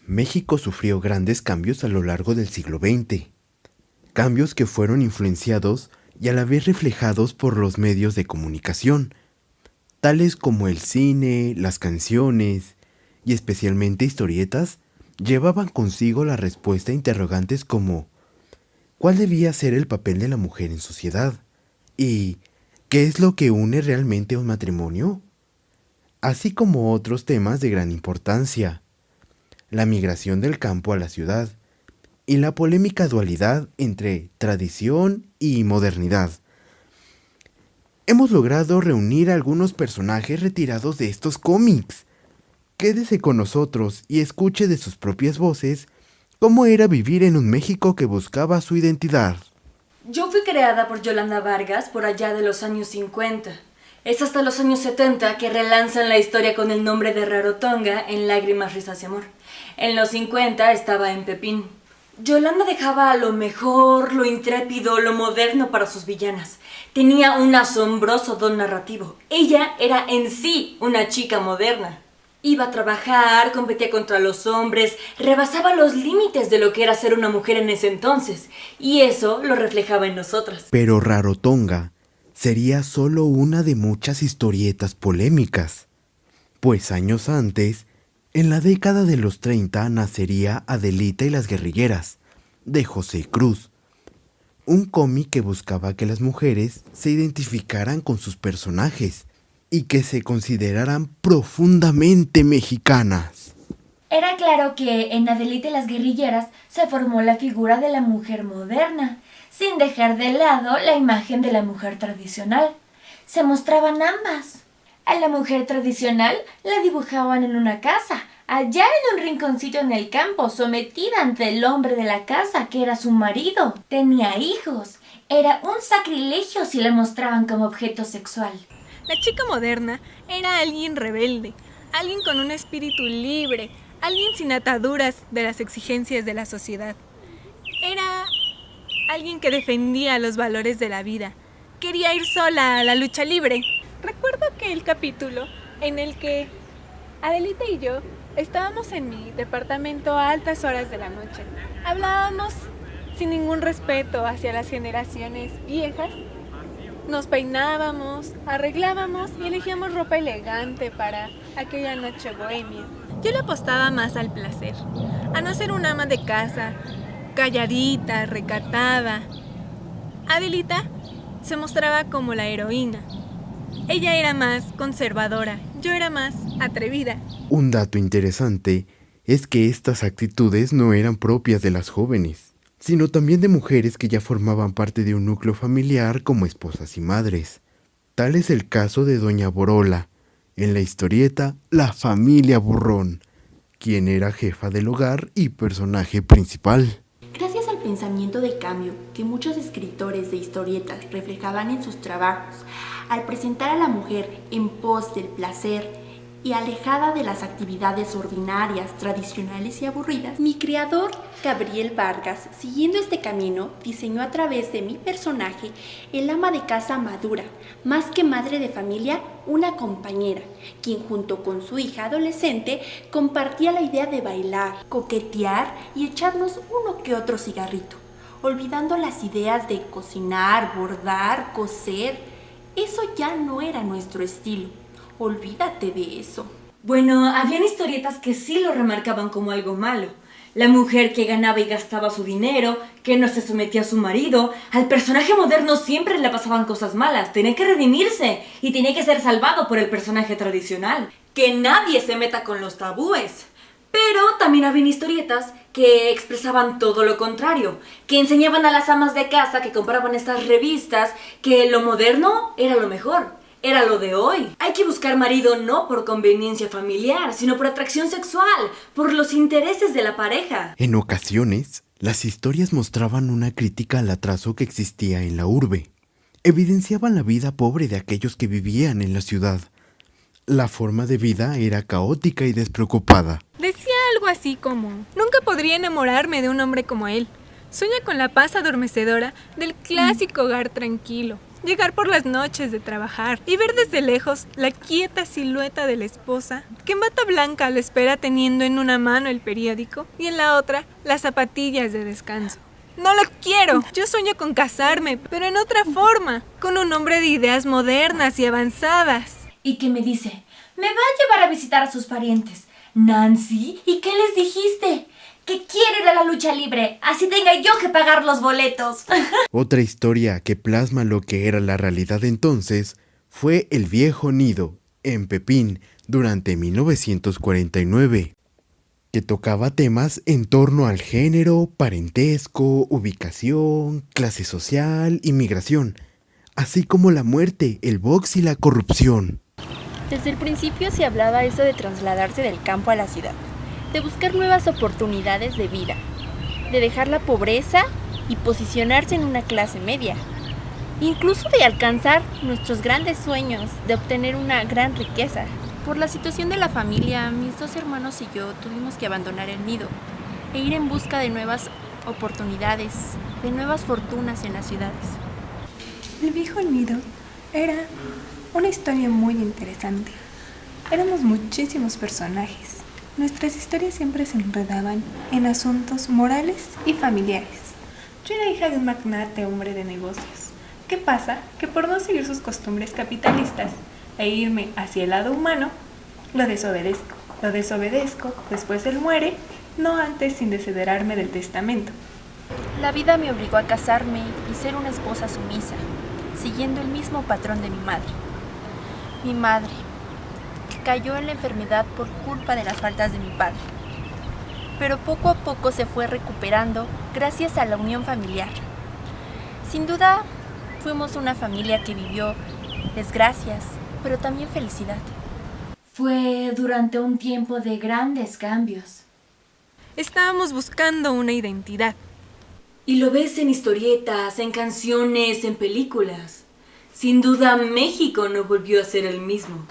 México sufrió grandes cambios a lo largo del siglo XX, cambios que fueron influenciados y a la vez reflejados por los medios de comunicación, tales como el cine, las canciones y especialmente historietas, llevaban consigo la respuesta a interrogantes como ¿cuál debía ser el papel de la mujer en sociedad? ¿Y qué es lo que une realmente a un matrimonio? Así como otros temas de gran importancia, la migración del campo a la ciudad y la polémica dualidad entre tradición y modernidad. Hemos logrado reunir a algunos personajes retirados de estos cómics. Quédese con nosotros y escuche de sus propias voces cómo era vivir en un México que buscaba su identidad. Yo fui creada por Yolanda Vargas por allá de los años 50. Es hasta los años 70 que relanzan la historia con el nombre de Rarotonga en Lágrimas, Risas y Amor. En los 50 estaba en Pepín. Yolanda dejaba lo mejor, lo intrépido, lo moderno para sus villanas. Tenía un asombroso don narrativo. Ella era en sí una chica moderna. Iba a trabajar, competía contra los hombres, rebasaba los límites de lo que era ser una mujer en ese entonces. Y eso lo reflejaba en nosotras. Pero Rarotonga sería solo una de muchas historietas polémicas, pues años antes, en la década de los 30, nacería Adelita y las guerrilleras, de José Cruz, un cómic que buscaba que las mujeres se identificaran con sus personajes y que se consideraran profundamente mexicanas. Era claro que en Adelita y las guerrilleras se formó la figura de la mujer moderna, sin dejar de lado la imagen de la mujer tradicional. Se mostraban ambas. A la mujer tradicional la dibujaban en una casa, allá en un rinconcito en el campo, sometida ante el hombre de la casa, que era su marido. Tenía hijos. Era un sacrilegio si la mostraban como objeto sexual. La chica moderna era alguien rebelde, alguien con un espíritu libre, alguien sin ataduras de las exigencias de la sociedad. Era alguien que defendía los valores de la vida. Quería ir sola a la lucha libre. Recuerdo que el capítulo en el que Adelita y yo estábamos en mi departamento a altas horas de la noche. Hablábamos sin ningún respeto hacia las generaciones viejas. Nos peinábamos, arreglábamos y elegíamos ropa elegante para aquella noche bohemia. Yo le apostaba más al placer, a no ser una ama de casa, calladita, recatada. Adelita se mostraba como la heroína. Ella era más conservadora, yo era más atrevida. Un dato interesante es que estas actitudes no eran propias de las jóvenes, sino también de mujeres que ya formaban parte de un núcleo familiar como esposas y madres. Tal es el caso de Doña Borola, en la historieta La familia Burrón, quien era jefa del hogar y personaje principal. Gracias al pensamiento de cambio que muchos escritores de historietas reflejaban en sus trabajos, al presentar a la mujer en pos del placer y alejada de las actividades ordinarias, tradicionales y aburridas, mi creador, Gabriel Vargas, siguiendo este camino, diseñó a través de mi personaje el ama de casa madura, más que madre de familia, una compañera, quien junto con su hija adolescente compartía la idea de bailar, coquetear y echarnos uno que otro cigarrito, olvidando las ideas de cocinar, bordar, coser. Eso ya no era nuestro estilo. Olvídate de eso. Bueno, habían historietas que sí lo remarcaban como algo malo. La mujer que ganaba y gastaba su dinero, que no se sometía a su marido. Al personaje moderno siempre le pasaban cosas malas. Tenía que redimirse y tenía que ser salvado por el personaje tradicional. Que nadie se meta con los tabúes. Pero también habían historietas que expresaban todo lo contrario, que enseñaban a las amas de casa que compraban estas revistas que lo moderno era lo mejor. Era lo de hoy. Hay que buscar marido no por conveniencia familiar, sino por atracción sexual, por los intereses de la pareja. En ocasiones, las historias mostraban una crítica al atraso que existía en la urbe. Evidenciaban la vida pobre de aquellos que vivían en la ciudad. La forma de vida era caótica y despreocupada. Decía algo así como: nunca podría enamorarme de un hombre como él. Sueña con la paz adormecedora del clásico hogar tranquilo. Llegar por las noches de trabajar y ver desde lejos la quieta silueta de la esposa que en bata blanca la espera teniendo en una mano el periódico y en la otra las zapatillas de descanso. No lo quiero. Yo sueño con casarme, pero en otra forma, con un hombre de ideas modernas y avanzadas. Y que me dice, me va a llevar a visitar a sus parientes. Nancy, ¿y qué les dijiste? Que quiero ir a la lucha libre, así tenga yo que pagar los boletos. Otra historia que plasma lo que era la realidad entonces fue El viejo nido, en Pepín, durante 1949, que tocaba temas en torno al género, parentesco, ubicación, clase social, inmigración, así como la muerte, el box y la corrupción. Desde el principio se hablaba eso de trasladarse del campo a la ciudad, de buscar nuevas oportunidades de vida, de dejar la pobreza y posicionarse en una clase media, incluso de alcanzar nuestros grandes sueños, de obtener una gran riqueza. Por la situación de la familia, mis 2 hermanos y yo tuvimos que abandonar el nido e ir en busca de nuevas oportunidades, de nuevas fortunas en las ciudades. El viejo nido era una historia muy interesante. Éramos muchísimos personajes. Nuestras historias siempre se enredaban en asuntos morales y familiares. Yo era hija de un magnate hombre de negocios. ¿Qué pasa? Que por no seguir sus costumbres capitalistas e irme hacia el lado humano, lo desobedezco, después él muere, no antes sin desheredarme del testamento. La vida me obligó a casarme y ser una esposa sumisa, siguiendo el mismo patrón de mi madre. Mi madre, que cayó en la enfermedad por culpa de las faltas de mi padre. Pero poco a poco se fue recuperando gracias a la unión familiar. Sin duda, fuimos una familia que vivió desgracias, pero también felicidad. Fue durante un tiempo de grandes cambios. Estábamos buscando una identidad. Y lo ves en historietas, en canciones, en películas. Sin duda, México no volvió a ser el mismo.